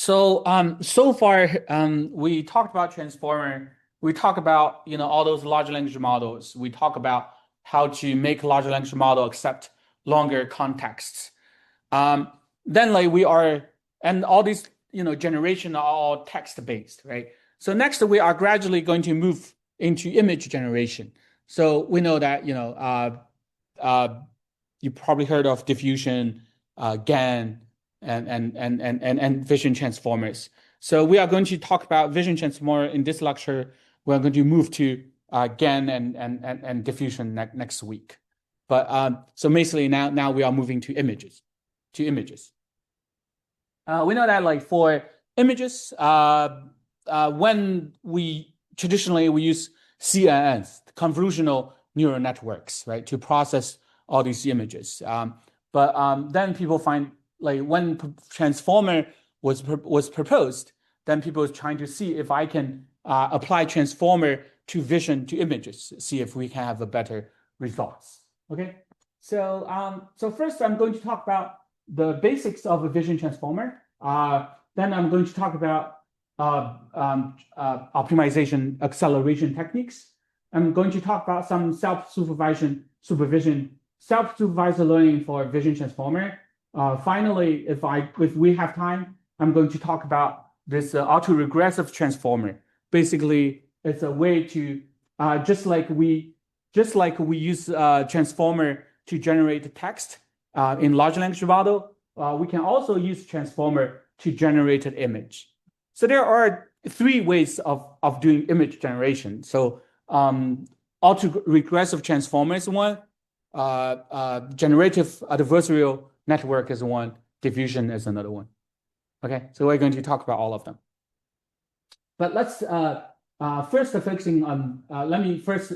So far, we talked about transformer. We talk about, all those large language models. We talk about how to make large language model accept longer contexts. Um, then like we are, and all these, generation are all text based, right? So next we are gradually going to move into image generation. So we know that, uh, you probably heard of diffusion, GAN, and vision transformers. So we are going to talk about vision transformer in this lecture. We are going to move to GAN and diffusion next week. But so basically now we are moving to images. We know that like for images, when we traditionally we use CNNs, convolutional neural networks, right, to process all these images. But then people find like when transformer was proposed, then people was trying to see if I can apply transformer to vision to images, see if we can have a better results. Okay, so first I'm going to talk about the basics of a vision transformer. Then I'm going to talk about optimization acceleration techniques. I'm going to talk about some self-supervision, self-supervised learning for vision transformer. Finally, if we have time, I'm going to talk about this autoregressive transformer. Basically, it's a way to just like we use transformer to generate text in large language model, we can also use transformer to generate an image. So there are three ways of doing image generation. So autoregressive transformer is one, generative adversarial network is one, diffusion is another one. Okay, so we're going to talk about all of them. But let's first focusing on, let me first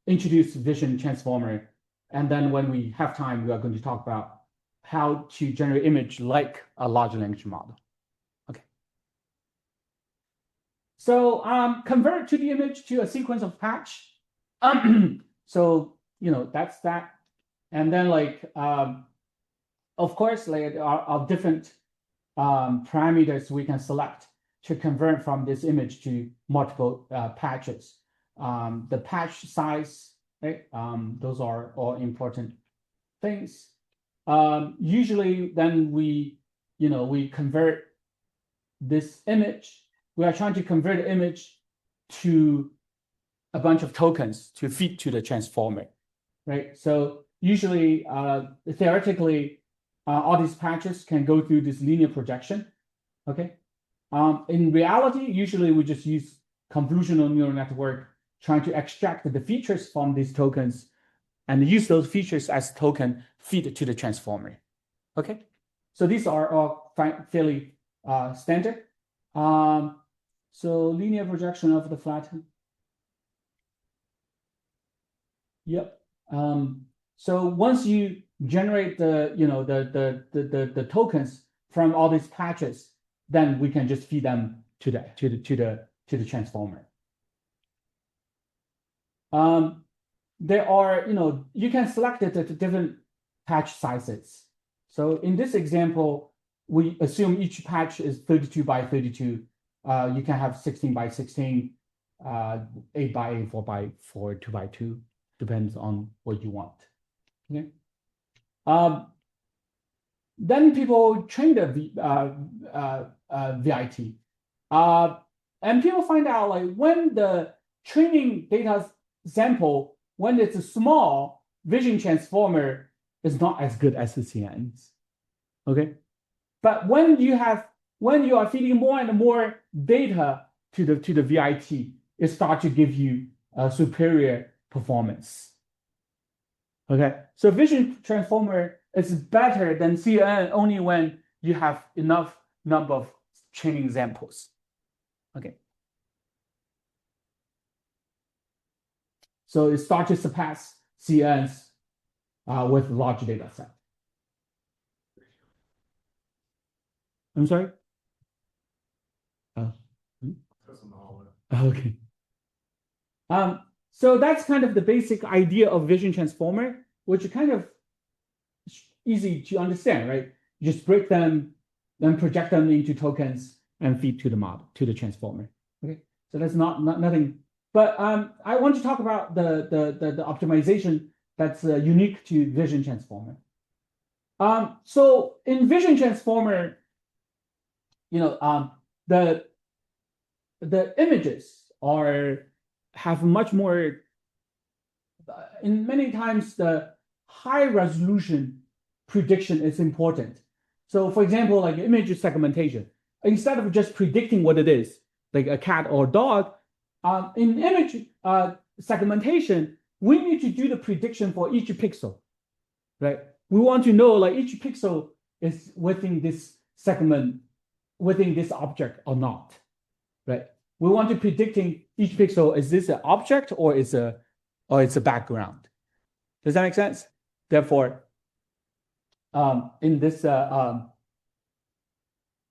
introduce vision transformer. And then when we have time, we are going to talk about how to generate image like a large language model. Okay. So convert to the image to a sequence of patch. So, that's that. And then of course, like our different parameters we can select to convert from this image to multiple patches. The patch size, right? Those are all important things. Usually then we convert this image. We are trying to convert the image to a bunch of tokens to feed to the transformer, right? So usually, theoretically, all these patches can go through this linear projection, okay? In reality, usually we just use convolutional neural network trying to extract the features from these tokens and use those features as token feed to the transformer. Okay, so these are all fairly standard. So linear projection of the flatten. Yep. So once you generate the tokens from all these patches, then we can just feed them to the transformer. There are, you can select it at different patch sizes. So in this example, we assume each patch is 32 by 32. You can have 16 by 16, 8 by 8, 4 by 4, 2 by 2, depends on what you want. Okay. Then people train the VIT. And people find out like when the training data sample, when it's a small, vision transformer is not as good as the CNNs. Okay. But when you are feeding more and more data to the VIT, it starts to give you a superior performance. Okay. So vision transformer is better than CNN only when you have enough number of training examples. Okay. So it starts to surpass CNNs with large data set. I'm sorry? Okay. So that's kind of the basic idea of vision transformer, which is kind of easy to understand, right? You just break them, then project them into tokens, and feed to the model, to the transformer. Okay, so that's nothing. But I want to talk about the optimization that's unique to vision transformer. So in vision transformer, the images have much more. In many times, the high resolution prediction is important. So, for example, like image segmentation, instead of just predicting what it is, like a cat or dog, in image segmentation, we need to do the prediction for each pixel, right? We want to know like each pixel is within this segment, within this object or not, right? We want to predicting each pixel, is this an object or it's a background? Does that make sense? Therefore, in this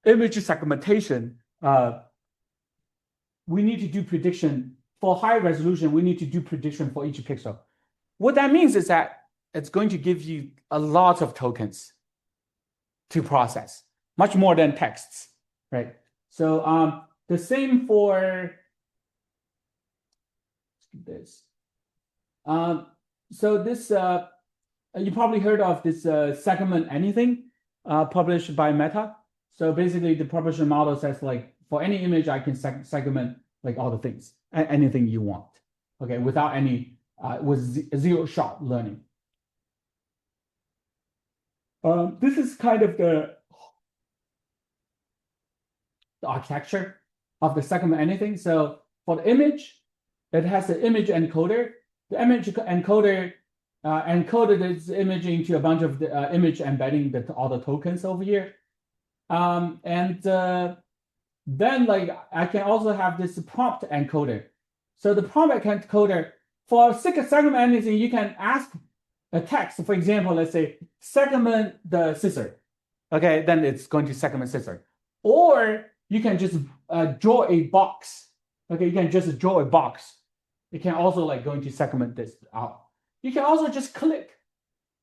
image segmentation, we need to do prediction for high resolution. We need to do prediction for each pixel. What that means is that it's going to give you a lot of tokens to process, much more than texts, right? So the same for this. So this, you probably heard of this segment anything published by Meta. So basically the publisher model says like, for any image, I can segment like all the things, anything you want, okay, without any, with zero shot learning. This is kind of the architecture of the segment anything. So for the image, it has the image encoder. The image encoder encoded this image into a bunch of the image embedding all the tokens over here. Then like I can also have this prompt encoder. So the prompt encoder for segment anything, you can ask a text, for example, let's say segment the scissor. Okay, then it's going to segment scissor. Or you can just draw a box. Okay, you can just draw a box. You can also like going to segment this out. You can also just click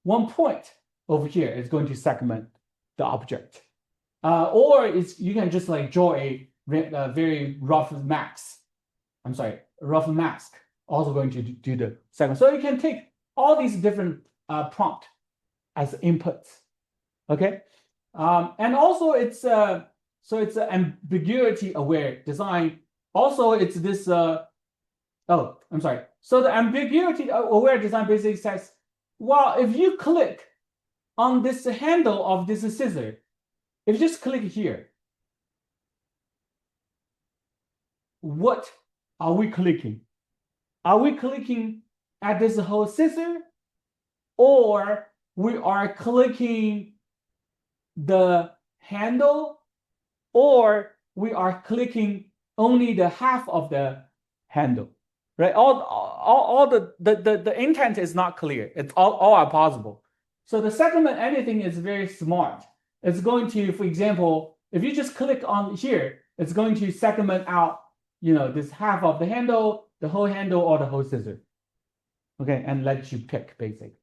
one point over here. It's going to segment the object. Or you can just like draw a very rough mask. Rough mask. Also going to do the segment. So you can take all these different prompt as inputs. Okay, and also it's so it's an ambiguity aware design. Also, it's this. So the ambiguity aware design basically says, well, if you click on this handle of this scissor, if you just click here, what are we clicking? Are we clicking at this whole scissor, or we are clicking the handle, or we are clicking only the half of the handle? Right, all the intent is not clear. It's all are possible. So the segment anything is very smart. It's going to, for example, if you just click on here, it's going to segment out, this half of the handle, the whole handle, or the whole scissor. Okay, and let you pick basically.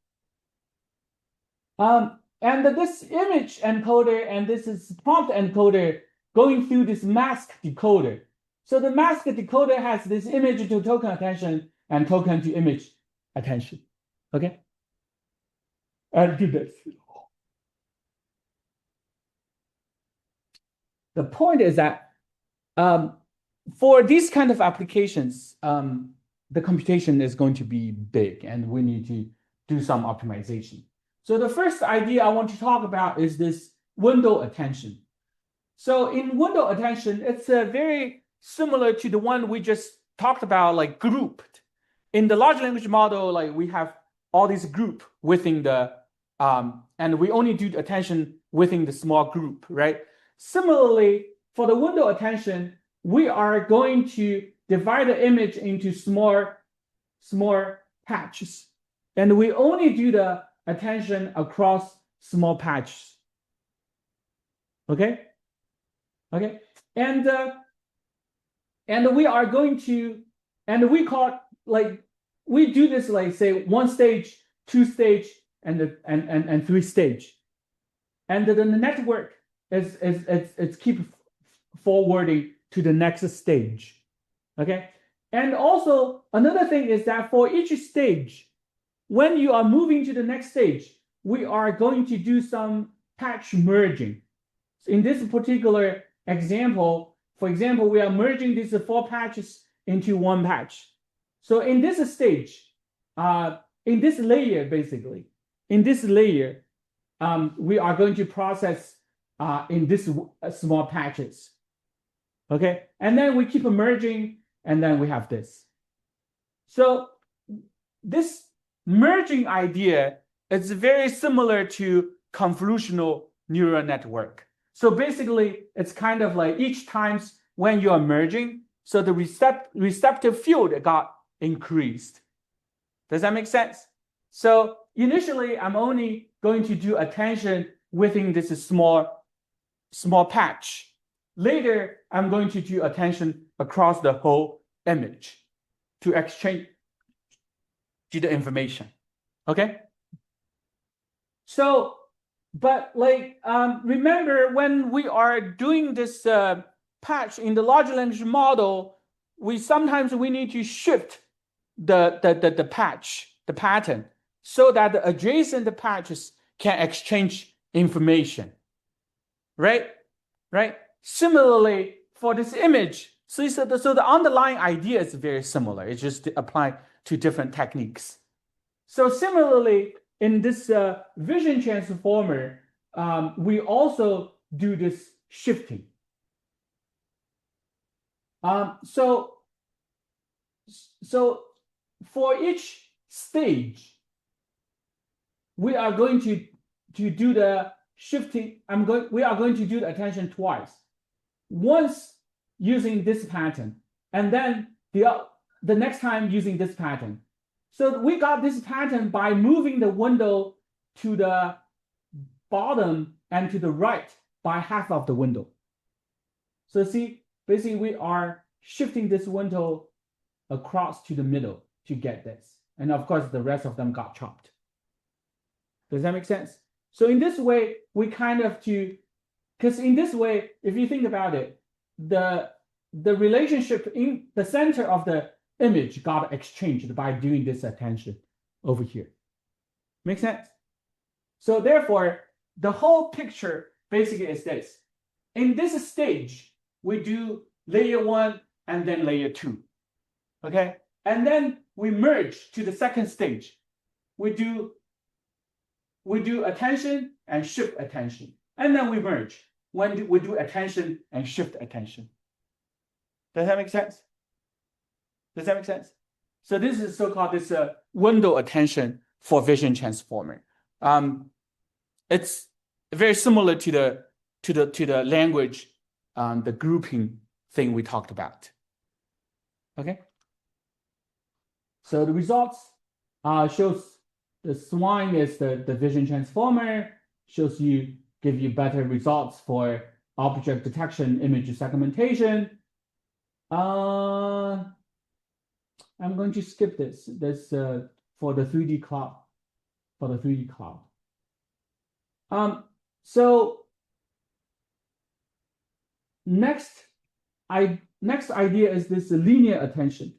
And this image encoder and this is prompt encoder going through this mask decoder. So the mask decoder has this image to token attention and token to image attention. Okay? And do this. The point is that for these kind of applications, the computation is going to be big and we need to do some optimization. So the first idea I want to talk about is this window attention. So in window attention, it's a very similar to the one we just talked about, like grouped. In the large language model, like we have all these group within the, and we only do attention within the small group, right? Similarly, for the window attention, we are going to divide the image into small patches. And we only do the attention across small patches. Okay? Okay? And we are going to, and we call like, we do this like say 1 stage, 2 stage, and 3 stage. And the network is keep forwarding to the next stage. Okay. And also another thing is that for each stage, when you are moving to the next stage, we are going to do some patch merging. In this particular example, for example, we are merging these 4 patches into one patch. So in this stage, in this layer, basically, in this layer, we are going to process in this small patches. Okay, and then we keep merging, and then we have this. So this merging idea is very similar to convolutional neural network. So basically, it's kind of like each times when you are merging, so the receptive field got increased. Does that make sense? So initially, I'm only going to do attention within this small patch. Later, I'm going to do attention across the whole image to exchange the information. Okay? So, but like, remember when we are doing this patch in the large language model, sometimes we need to shift the patch, the pattern, so that the adjacent patches can exchange information. Right? Similarly, for this image, so the underlying idea is very similar. It's just applied to different techniques. So similarly, in this vision transformer, we also do this shifting. So for each stage, we are going to do the shifting. We are going to do the attention twice. Once using this pattern, and then the next time using this pattern. So we got this pattern by moving the window to the bottom and to the right by half of the window. So see, basically we are shifting this window across to the middle to get this. And of course, the rest of them got chopped. Does that make sense? So in this way, we kind of because in this way, if you think about it, the relationship in the center of the image got exchanged by doing this attention over here. Make sense? So therefore, the whole picture basically is this. In this stage, we do layer 1 and then layer 2. Okay? And then we merge to the second stage. We do attention and shift attention. And then we merge when we do attention and shift attention. Does that make sense? Does that make sense? So this is so-called this window attention for vision transformer. It's very similar to the language, the grouping thing we talked about. Okay. So the results shows the swine is the vision transformer, give you better results for object detection, image segmentation. I'm going to skip this for the 3D cloud. So next idea is this linear attention.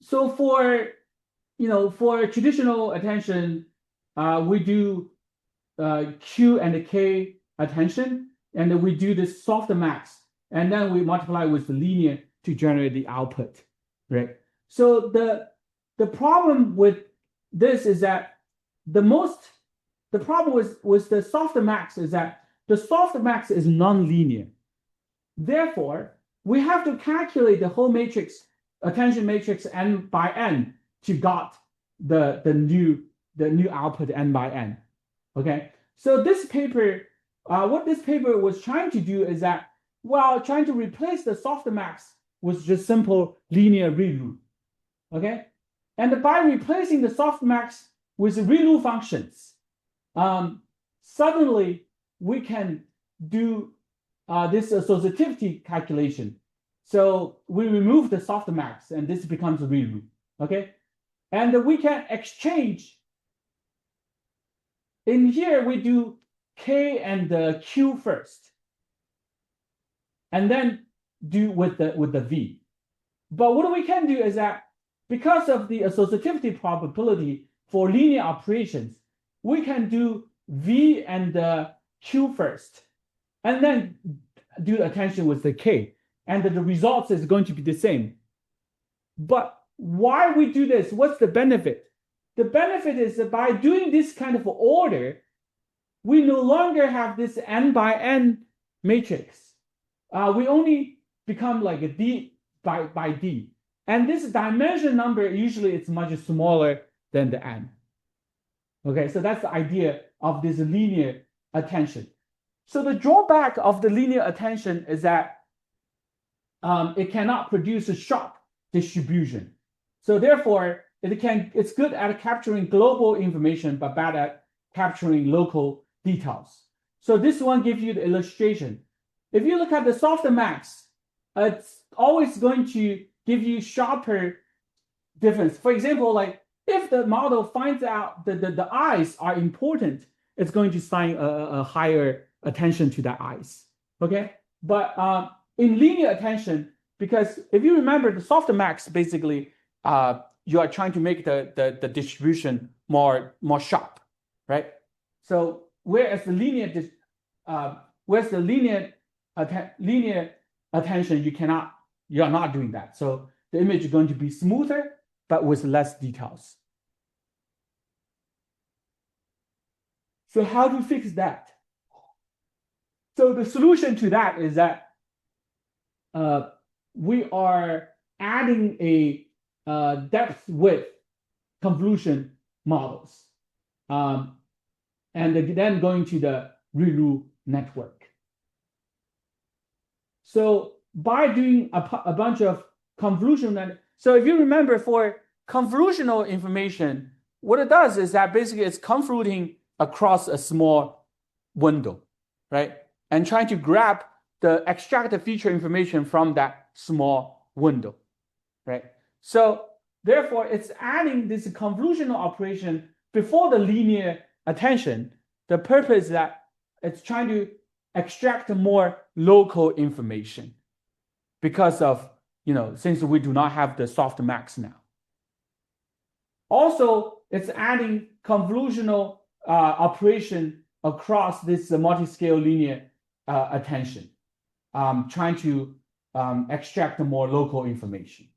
So for traditional attention, we do Q and K attention, and we do this softmax, and then we multiply with the linear to generate the output, right? So the problem with this is that the problem with the softmax is that the softmax is non-linear. Therefore, we have to calculate the whole matrix, attention matrix n by n to got the new output n by n. Okay, so this paper, what this paper was trying to do is that, well, trying to replace the softmax with just simple linear ReLU. Okay, and by replacing the softmax with ReLU functions, suddenly we can do this associativity calculation. So we remove the softmax, and this becomes ReLU. Okay, and we can exchange. In here, we do K and the Q first, and then do with the V. But what we can do is that because of the associativity probability for linear operations, we can do V and the Q first, and then do the attention with the K, and the results is going to be the same. But why we do this? What's the benefit? The benefit is that by doing this kind of order, we no longer have this n by n matrix. We only become like a d by d. And this dimension number, usually it's much smaller than the n. Okay, so that's the idea of this linear attention. So the drawback of the linear attention is that it cannot produce a sharp distribution. So therefore, it's good at capturing global information, but bad at capturing local details. So this one gives you the illustration. If you look at the softmax, it's always going to give you sharper difference. For example, like if the model finds out that the eyes are important, it's going to assign a higher attention to that eyes. Okay, but in linear attention, because if you remember the softmax, basically you are trying to make the distribution more sharp, right? So whereas the linear attention, you are not doing that. So the image is going to be smoother, but with less details. So how to fix that? So the solution to that is that we are adding a depth width convolution models, and then going to the ReLU network. So by doing a bunch of convolution, so if you remember for convolutional information, what it does is that basically it's convoluting across a small window, right? And trying to grab the extracted feature information from that small window, right? So therefore, it's adding this convolutional operation before the linear attention. The purpose is that it's trying to extract more local information because of, since we do not have the softmax now. Also, it's adding convolutional operation across this multi-scale linear attention, trying to extract more local information.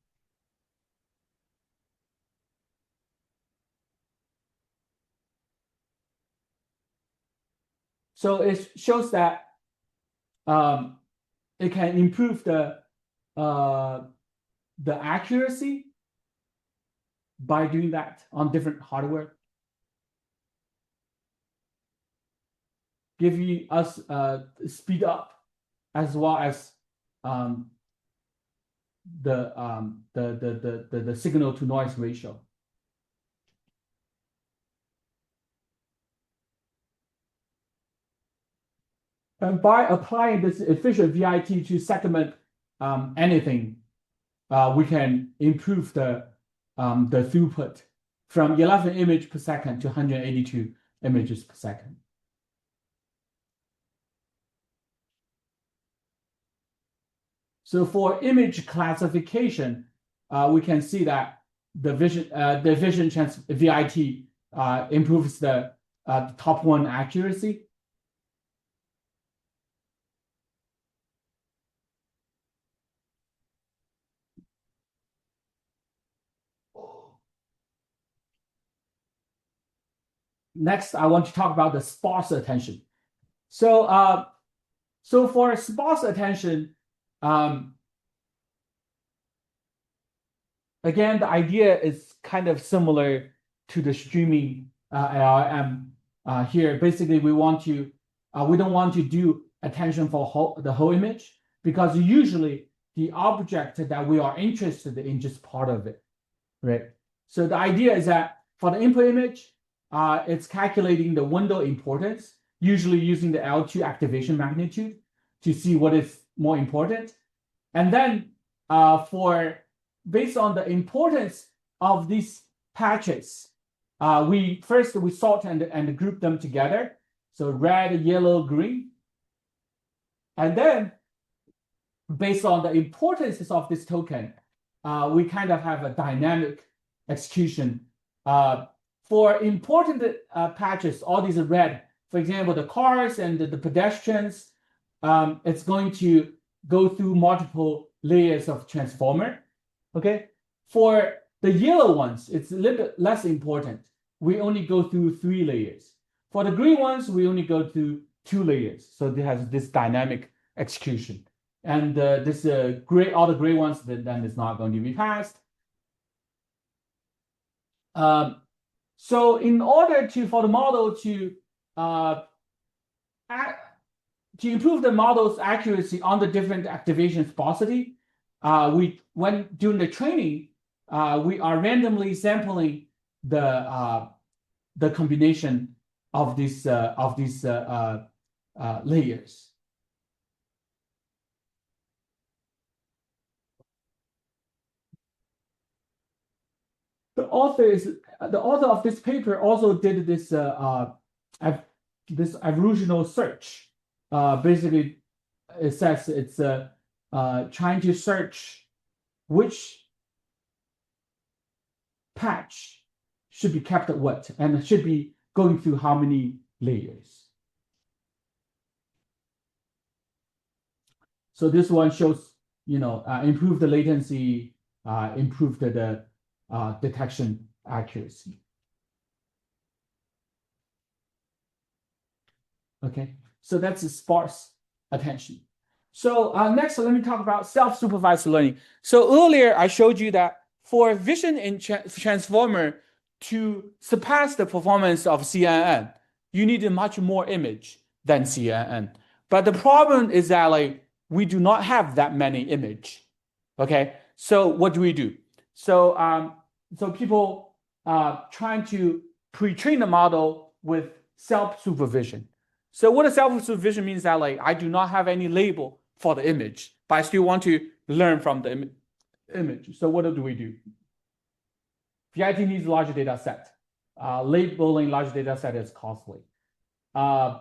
So it shows that it can improve the accuracy by doing that on different hardware. Give us speed up as well as the signal to noise ratio. And by applying this efficient VIT to segment anything, we can improve the throughput from 11 images per second to 182 images per second. So for image classification, we can see that the vision chance VIT improves the top one accuracy. Next, I want to talk about the sparse attention. So, so for sparse attention, again, the idea is kind of similar to the streaming LLM here. Basically, we don't want to do attention for the whole image, because usually the object that we are interested in just part of it, right? So the idea is that for the input image, it's calculating the window importance, usually using the L2 activation magnitude to see what is more important. And then based on the importance of these patches, we sort and group them together. So red, yellow, green. And then based on the importance of this token, we kind of have a dynamic execution. For important patches, all these are red. For example, the cars and the pedestrians, it's going to go through multiple layers of transformer. Okay. For the yellow ones, it's a little bit less important. We only go through 3 layers. For the green ones, we only go through 2 layers. So it has this dynamic execution. And this gray, all the gray ones, then it's not going to be passed. So in order for the model to improve the model's accuracy on the different activation sparsity, during the training, we are randomly sampling the combination of these layers. The author of this paper also did this evolutional search. Basically, it says it's trying to search which patch should be kept what and should be going through how many layers. So this one shows, improve the latency, improve the detection accuracy. Okay, so that's a sparse attention. So next, let me talk about self-supervised learning. So earlier, I showed you that for vision in transformer to surpass the performance of CNN, you need much more image than CNN. But the problem is that we do not have that many image. Okay, so what do we do? So people trying to pre-train the model with self-supervision. So what a self-supervision means that I do not have any label for the image, but I still want to learn from the image. So what do we do? VIT needs a large data set. Labeling large data set is costly. So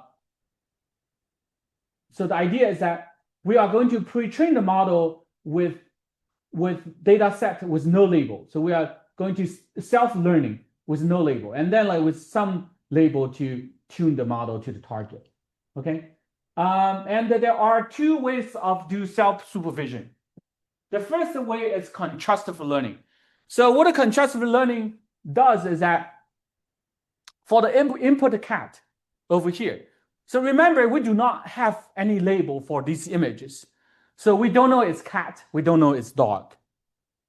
the idea is that we are going to pre-train the model with data set with no label. So we are going to self-learning with no label, and then with some label to tune the model to the target. Okay, and there are 2 ways of do self-supervision. The first way is contrastive learning. So what a contrastive learning does is that for the input cat over here. So remember, we do not have any label for these images. So we don't know it's cat, we don't know it's dog.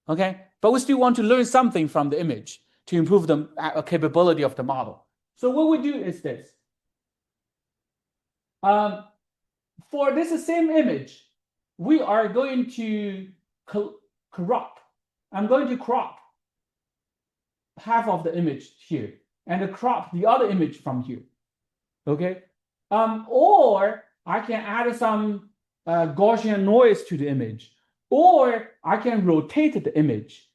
Okay, but we still want to learn something from the image to improve the capability of the model. So what we do is this. For this same image, we are going to crop. I'm going to crop half of the image here and crop the other image from here. Okay, or I can add some Gaussian noise to the image, or I can rotate the image.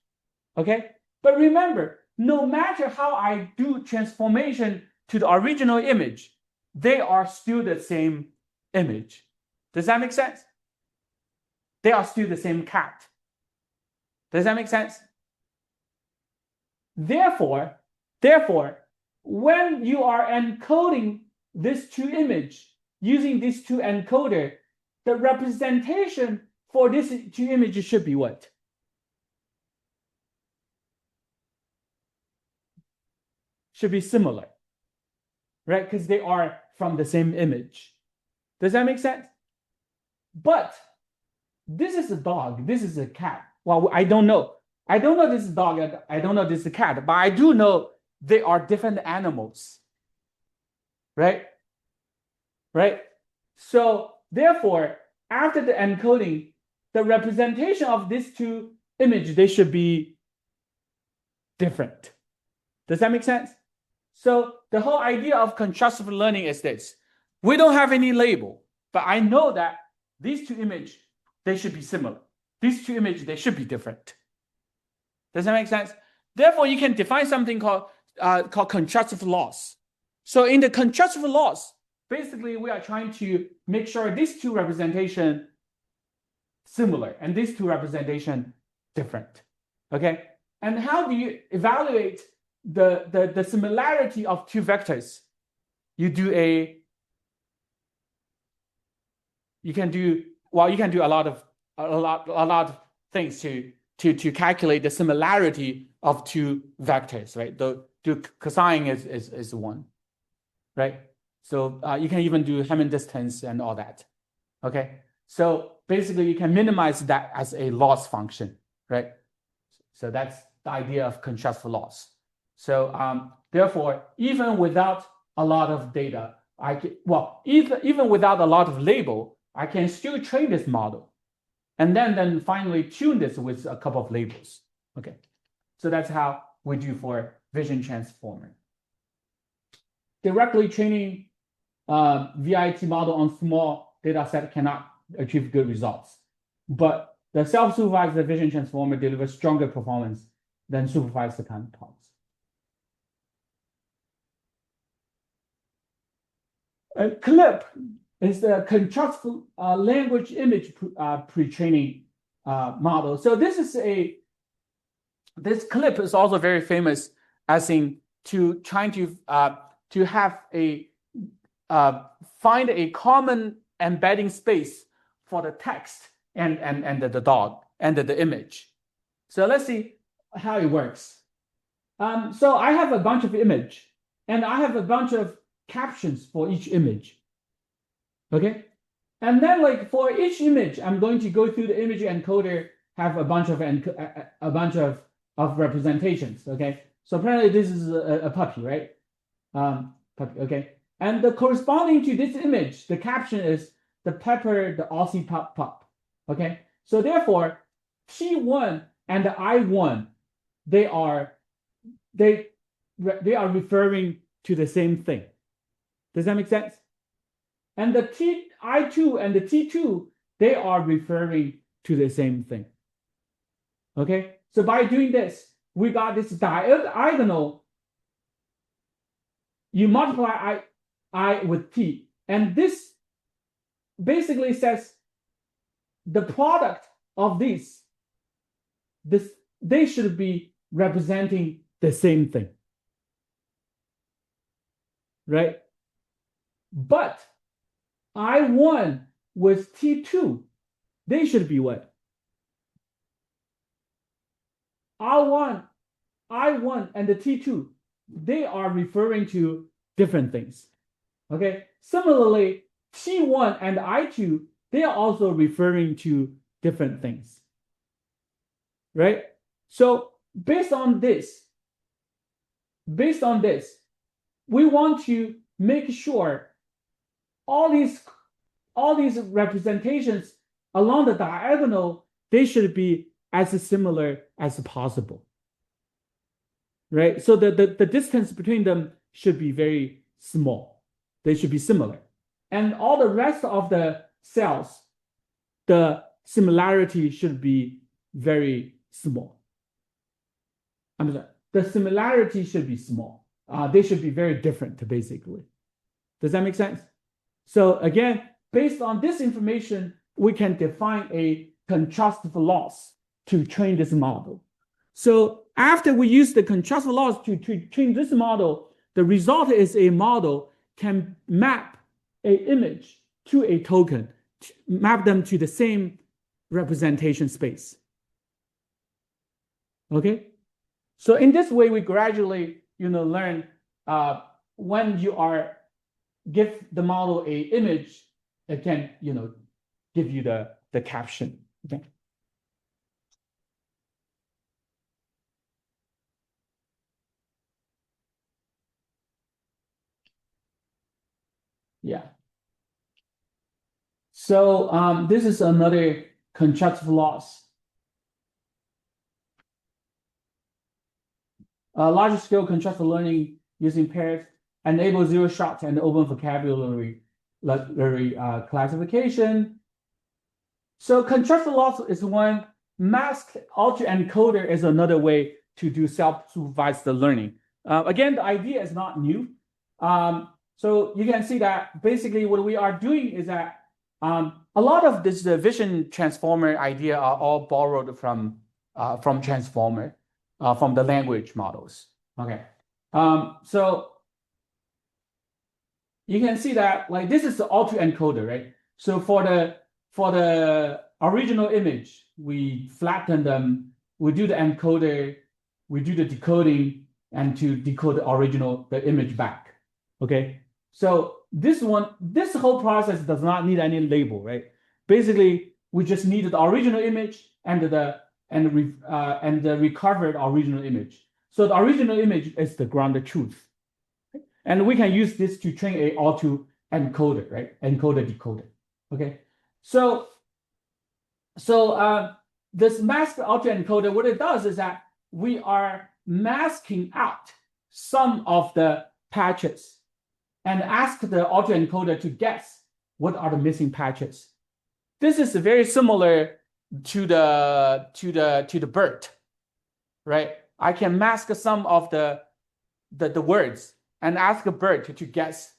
Okay, but remember, no matter how I do transformation to the original image, they are still the same image. Does that make sense? They are still the same cat. Does that make sense? Therefore, when you are encoding these 2 images using these 2 encoder, the representation for these 2 images should be what? Should be similar, right? Because they are from the same image. Does that make sense? But this is a dog, this is a cat. Well, I don't know. I don't know this is a dog, I don't know this is a cat, but I do know they are different animals, right? Right? So therefore, after the encoding, the representation of these 2 images, they should be different. Does that make sense? So the whole idea of contrastive learning is this. We don't have any label, but I know that these 2 images, they should be similar. These 2 images, they should be different. Does that make sense? Therefore, you can define something called contrastive loss. So in the contrastive loss, basically we are trying to make sure these two representation similar and these two representation different. Okay, and how do you evaluate the similarity of two vectors? You can do a lot of things to calculate the similarity of two vectors, right? The cosine is one, right? So you can even do Hamming distance and all that. Okay, so basically you can minimize that as a loss function, right? So that's the idea of contrastful loss. So therefore, even without a lot of data, even without a lot of label, I can still train this model, and then finally tune this with a couple of labels. Okay, so that's how we do for vision transformer. Directly training VIT model on small data set cannot achieve good results, but the self-supervised vision transformer delivers stronger performance than supervised counterparts. CLIP is the contrastful language image pre-training model. So this CLIP is also very famous as in trying to have a find a common embedding space for the text and the dog and the image. So let's see how it works. So I have a bunch of image, and I have a bunch of captions for each image. Okay, and then like for each image, I'm going to go through the image encoder, have a bunch of representations. Okay, so apparently this is a puppy, right? Puppy. Okay, and the corresponding to this image, the caption is the Pepper, the Aussie pup. Okay, so therefore T1 and the I1, they are referring to the same thing. Does that make sense? And the I2 and the T2, they are referring to the same thing. Okay, so by doing this, we got this diagonal. You multiply I with T, and this basically says the product of this they should be representing the same thing, right? But I1 with T2, they should be what? I1 and the T2, they are referring to different things. Okay. Similarly, T1 and I2, they are also referring to different things. Right? So based on this, we want to make sure all these representations along the diagonal, they should be as similar as possible. Right? So the distance between them should be very small. They should be similar. And all the rest of the cells, the similarity should be very small. I'm sorry, the similarity should be small. They should be very different, basically. Does that make sense? So again, based on this information, we can define a contrastful loss to train this model. So after we use the contrastful loss to train this model, the result is a model can map an image to a token, map them to the same representation space. Okay? So in this way, we gradually, learn when you give the model a image, it can, give you the caption. Okay. Yeah. So this is another contrastful loss. Larger scale contrastful learning using pairs enable zero shot and open vocabulary classification. So contrastful loss is one, masked autoencoder is another way to do self-supervised learning. Again, the idea is not new. So you can see that basically what we are doing is that a lot of this vision transformer idea are all borrowed from transformer, from the language models. Okay, so you can see that like this is the autoencoder, right? So for the original image, we flatten them, we do the encoder, we do the decoding, and to decode the image back. Okay, so this whole process does not need any label, right? Basically, we just need the original image and the recovered original image. So the original image is the grounded truth. And we can use this to train a autoencoder, right? Encoder, decoder. Okay. So this masked autoencoder, what it does is that we are masking out some of the patches and ask the autoencoder to guess what are the missing patches. This is very similar to the BERT, right? I can mask some of the words and ask a BERT to guess,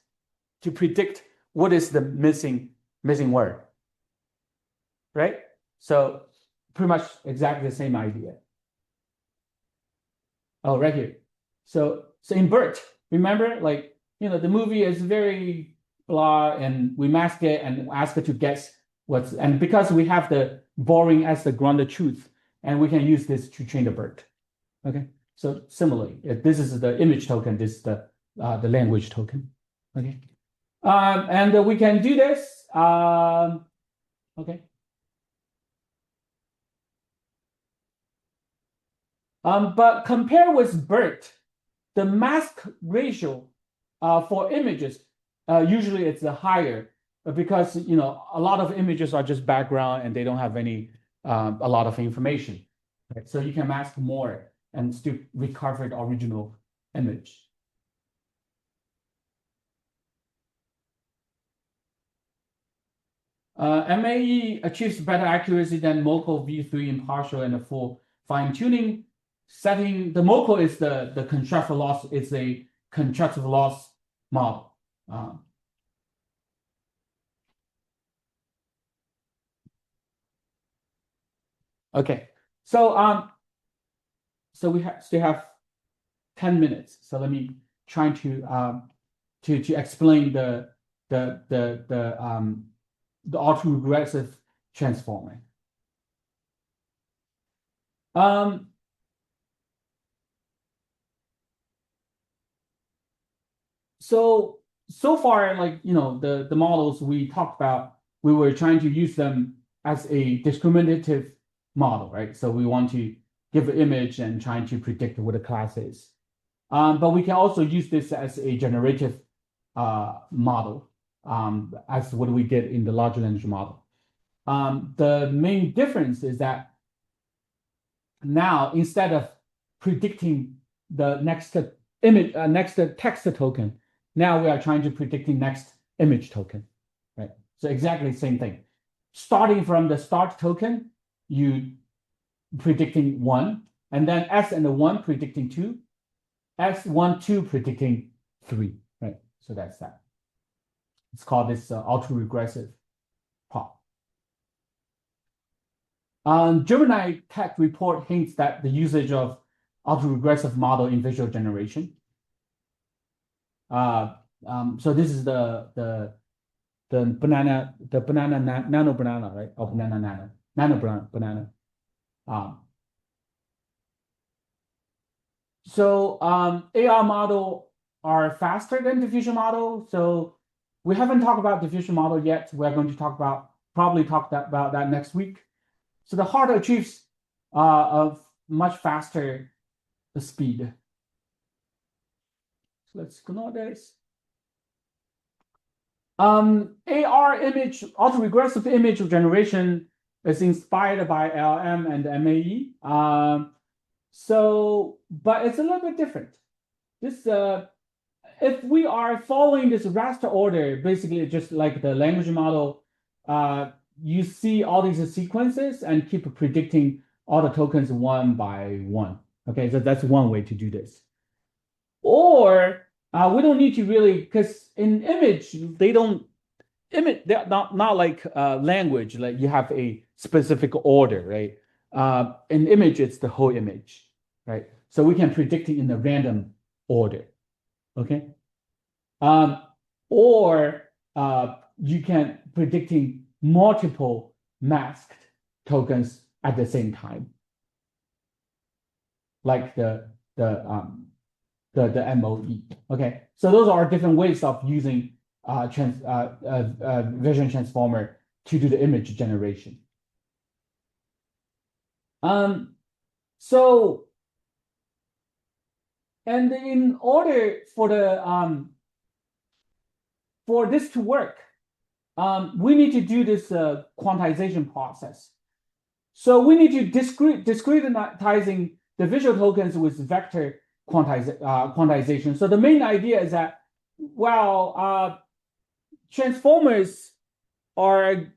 to predict what is the missing word, right? So pretty much exactly the same idea. Oh, right here. So in BERT, remember, like, the movie is very blah, and we mask it and ask it to guess and because we have the boring as the grounded truth, and we can use this to train the BERT. Okay, so similarly, this is the image token, this is the language token. Okay, and we can do this. Okay. But compare with BERT, the mask ratio for images usually it's higher because a lot of images are just background and they don't have any a lot of information. Right? So you can mask more and still recover the original image. MAE achieves better accuracy than MoCo V3 in partial and full fine-tuning setting. The MoCo is the constructive loss. It's a constructive loss model. Okay, so we still have 10 minutes. So let me try to explain the autoregressive transformer. So far, like the models we talked about, we were trying to use them as a discriminative model, right? So we want to give an image and trying to predict what the class is. But we can also use this as a generative model, as what we did in the large language model. The main difference is that now instead of predicting the next image, next text token, now we are trying to predict the next image token, right? So exactly the same thing. Starting from the start token, you predicting 1, and then S and the 1 predicting 2, S1, 2 predicting 3, right? So that's that. It's called this autoregressive prop. Gemini Tech report hints that the usage of autoregressive model in visual generation. So this is the banana nano banana, right? Or banana banana. So AR model are faster than diffusion model. So we haven't talked about diffusion model yet. We're going to probably talk about that next week. So the heart achieves a much faster speed. So let's ignore this. AR image, autoregressive image generation is inspired by LLM and MAE. But it's a little bit different. This, if we are following this raster order, basically just like the language model, you see all these sequences and keep predicting all the tokens one by one. Okay, so that's one way to do this. Or We don't need to really, because in image, they're not like language, like you have a specific order, right? In image, it's the whole image, right? So we can predict it in a random order, okay? Or you can predicting multiple masked tokens at the same time, like the MOE. Okay, so those are different ways of using vision transformer to do the image generation. So, and in order for the for this to work, we need to do this quantization process. So we need to discretizing the visual tokens with vector quantization. So the main idea is that, well, transformers are,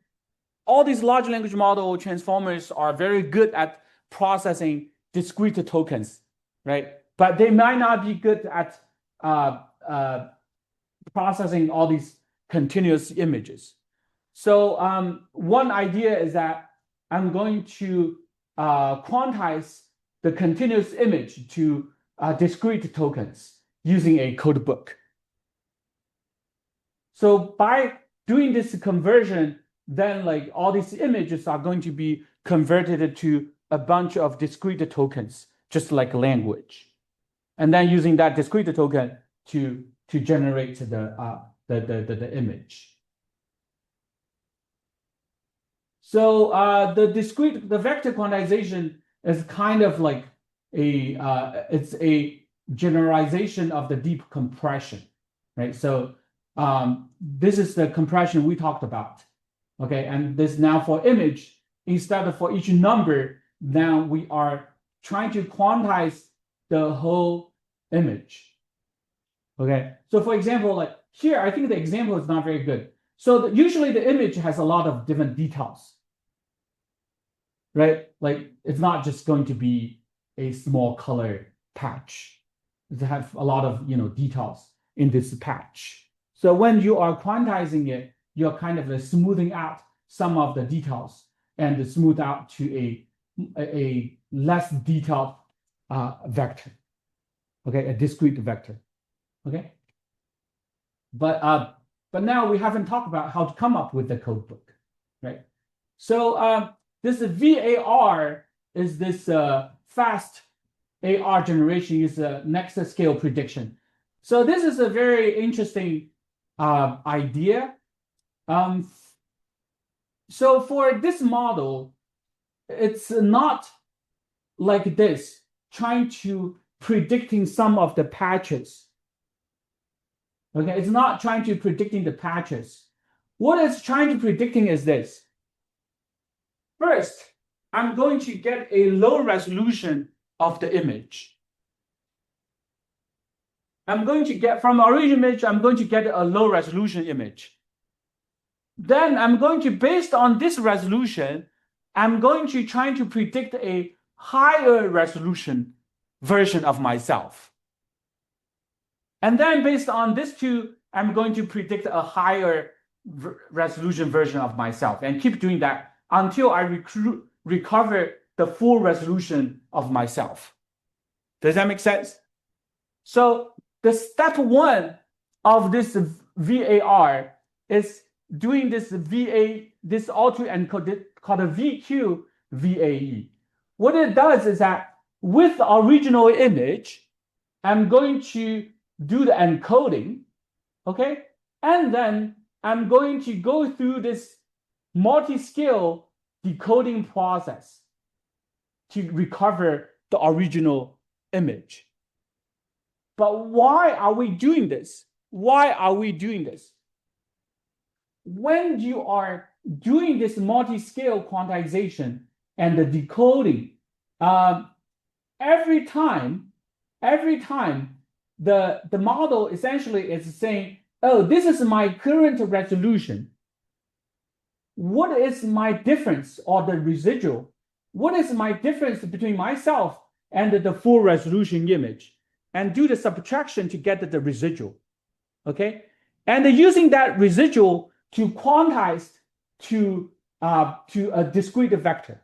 all these large language model transformers are very good at processing discrete tokens, right? But they might not be good at processing all these continuous images. So one idea is that I'm going to quantize the continuous image to discrete tokens using a code book. So by doing this conversion, then like all these images are going to be converted to a bunch of discrete tokens, just like language. And then using that discrete token to generate the image. So the vector quantization is kind of like it's a generalization of the deep compression, right? So this is the compression we talked about, okay? And this now for image, instead of for each number, now we are trying to quantize the whole image, okay? So for example, like here, I think the example is not very good. So usually the image has a lot of different details, right? Like it's not just going to be a small color patch. It has a lot of details in this patch. So when you are quantizing it, you're kind of smoothing out some of the details and smooth out to a less detailed vector, okay, a discrete vector, okay. But now we haven't talked about how to come up with the code book, right? So this VAR is this fast AR generation is a next scale prediction. So this is a very interesting idea. So for this model, it's not like this, trying to predicting some of the patches. Okay, it's not trying to predicting the patches. What it's trying to predicting is this. First, I'm going to get a low resolution of the image. I'm going to get from original image, I'm going to get a low resolution image. Then I'm going to, based on this resolution, I'm going to try to predict a higher resolution version of myself. And then based on this two, I'm going to predict a higher resolution version of myself and keep doing that until I recover the full resolution of myself. Does that make sense? So the step one of this VAR is doing this this auto encode called a VQ VAE. What it does is that with the original image, I'm going to do the encoding, okay? And then I'm going to go through this multi-scale decoding process to recover the original image. But why are we doing this? Why are we doing this? When you are doing this multi-scale quantization and the decoding, every time the model essentially is saying, oh, this is my current resolution. What is my difference or the residual? What is my difference between myself and the full resolution image? and do the subtraction to get the residual. Okay, and using that residual to quantize to a discrete vector.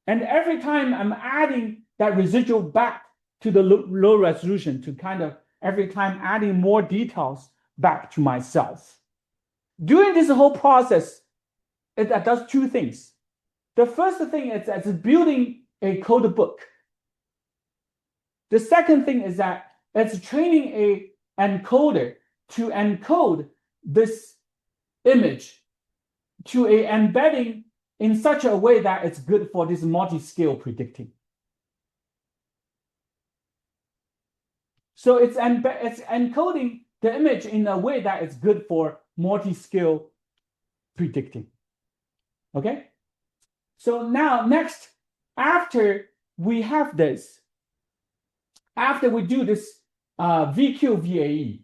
And every time I'm adding that residual back to the low resolution to kind of every time adding more details back to myself. During this whole process, it does two things. The first thing is it's building a code book. The second thing is that it's training a encoder to encode this image to a embedding in such a way that it's good for this multi-scale predicting. So it's encoding the image in a way that it's good for multi-scale predicting. Okay? So now next, after we have this, after we do this VQ-VAE,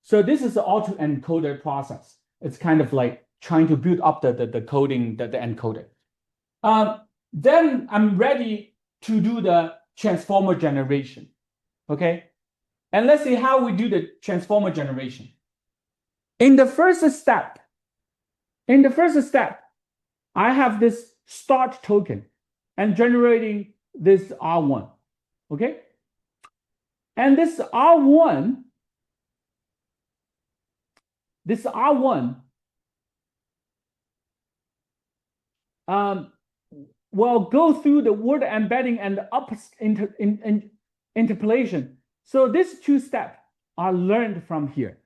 so this is the autoencoder process. It's kind of like trying to build up the coding, the encoder. Then I'm ready to do the transformer generation. Okay? And let's see how we do the transformer generation. In the first step, I have this start token and generating this R1. Okay? And this R1 will go through the word embedding and the interpolation. So these two steps are learned from here.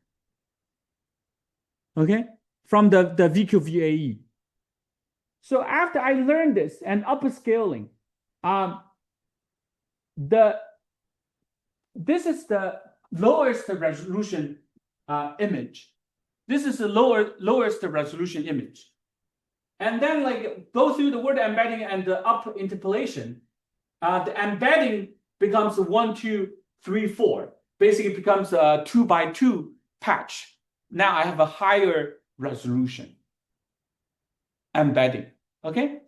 Okay, from the VQ-VAE. So after I learned this and upscaling, this is the lowest resolution image. This is the lowest resolution image. And then like go through the word embedding and the up interpolation, the embedding becomes 1, 2, 3, 4. Basically becomes a 2x2 patch. Now I have a higher resolution embedding. Okay?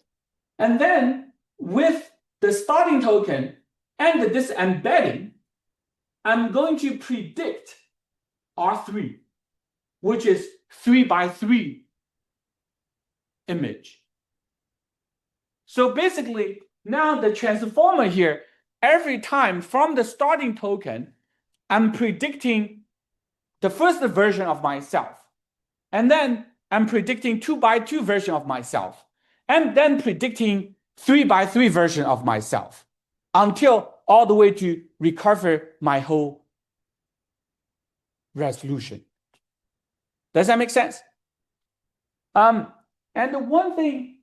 And then with the starting token and this embedding, I'm going to predict R3, which is 3x3 image. So basically, now the transformer here, every time from the starting token, I'm predicting the first version of myself. And then I'm predicting 2x2 version of myself. And then predicting 3x3 version of myself until all the way to recover my whole resolution. Does that make sense? And the one thing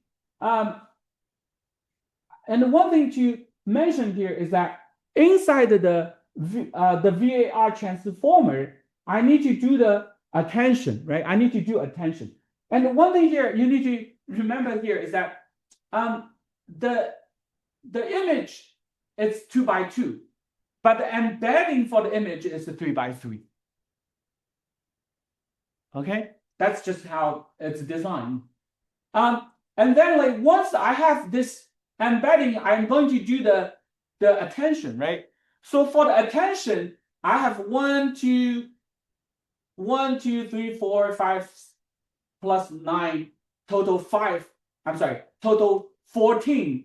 to mention here is that inside the VAR transformer, I need to do the attention, right? I need to do attention. And one thing here you need to remember here is that the image is 2x2, but the embedding for the image is 3x3. Okay, that's just how it's designed. And then like once I have this embedding, I'm going to do the attention, right? So for the attention, I have 1, 2, 3, 4, 5 plus 9, total 5. I'm sorry, total 14.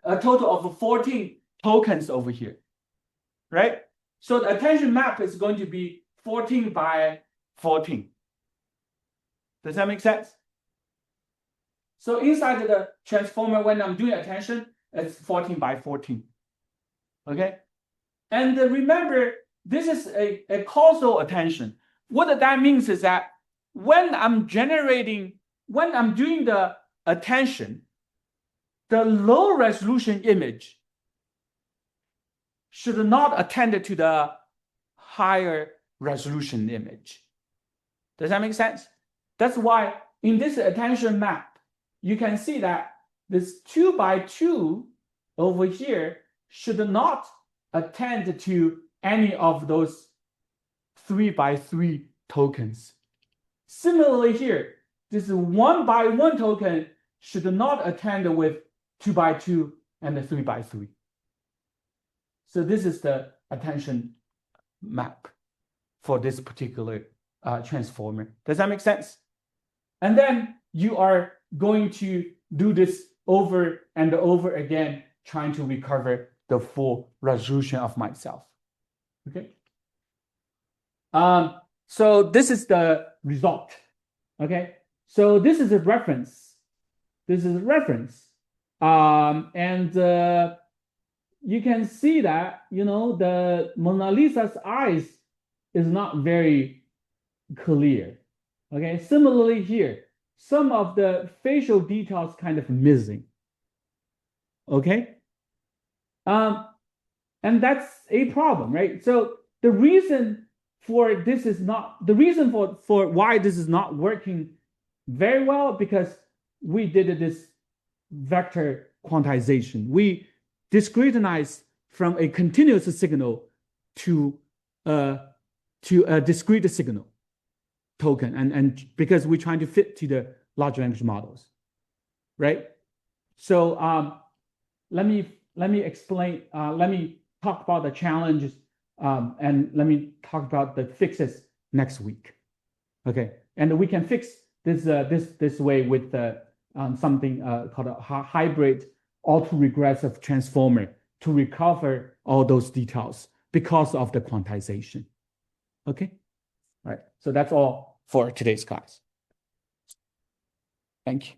A total of 14 tokens over here, right? So the attention map is going to be 14 by 14. Does that make sense? So inside the transformer, when I'm doing attention, it's 14 by 14. Okay? And remember, this is a causal attention. What that means is that when I'm doing the attention, the low resolution image should not attend to the higher resolution image. Does that make sense? That's why in this attention map, you can see that this 2x2 over here should not attend to any of those 3x3 tokens. Similarly here, this 1x1 token should not attend with 2x2 and the 3x3. So this is the attention map for this particular transformer. Does that make sense? And then you are going to do this over and over again, trying to recover the full resolution of myself. Okay. So this is the result. Okay. So this is a reference. This is a reference. And you can see that, you know, the Mona Lisa's eyes is not very clear. Okay. Similarly here, some of the facial details kind of missing. Okay. And that's a problem, right? So the reason for this is not, the reason for why this is not working very well, because we did this vector quantization. We discretized from a continuous signal to a discrete signal token, and because we're trying to fit to the large language models, right? So let me explain. Let me talk about the challenges, and let me talk about the fixes next week. Okay, and we can fix this this way with something called a hybrid autoregressive transformer to recover all those details because of the quantization. Okay, all right. So that's all for today's class. Thank you.